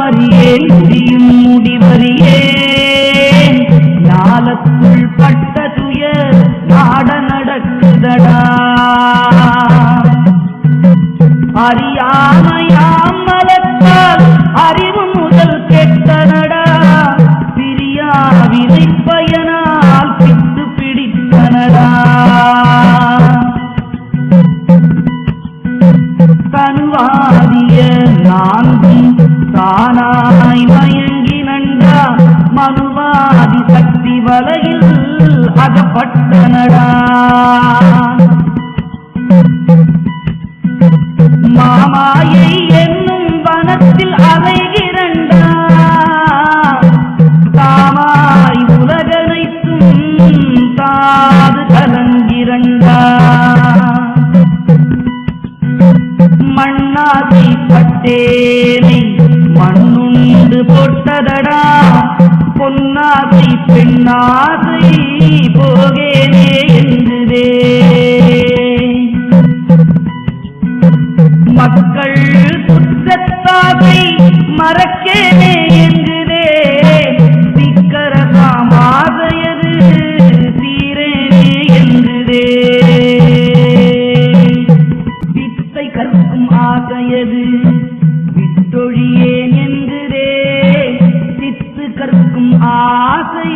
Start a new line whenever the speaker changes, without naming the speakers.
காலமறியேன் முடியும் முடிவறியேன் ஞாலத்துள் பட்ட துயர் நாட நடக்குதடா அறியாமையாம் மலத்தால் அறிவு முதல் கெட்டனடா பிரியா வினை பயனால் பித்து பிடித்தனடா தனுவாதிய நான்கும் தானாய் மயங்கினண்டா மனுவாதி சக்தி வலையில் அகப்பட்டனடா மாமாயை என்னும் வனத்தில் அலைகிறண்டா தாமாய் உலகனைத்தும் தாது கலங்கிறண்டா மண்ணாசை பட்டேனை மண்ணுண்டு போட்டதடா பொன்னாசை பெண்ணாசை போகேனே என்றுதே மக்கள் குற்றத்தாகை மறக்கேனே என்றுதே சிக்கர சாமாதையது தீரேனே என்றுதே வித்தை கற்கும் ஆசையது விட்டொழியேன் என்றுதே சித்து கற்கும் ஆசை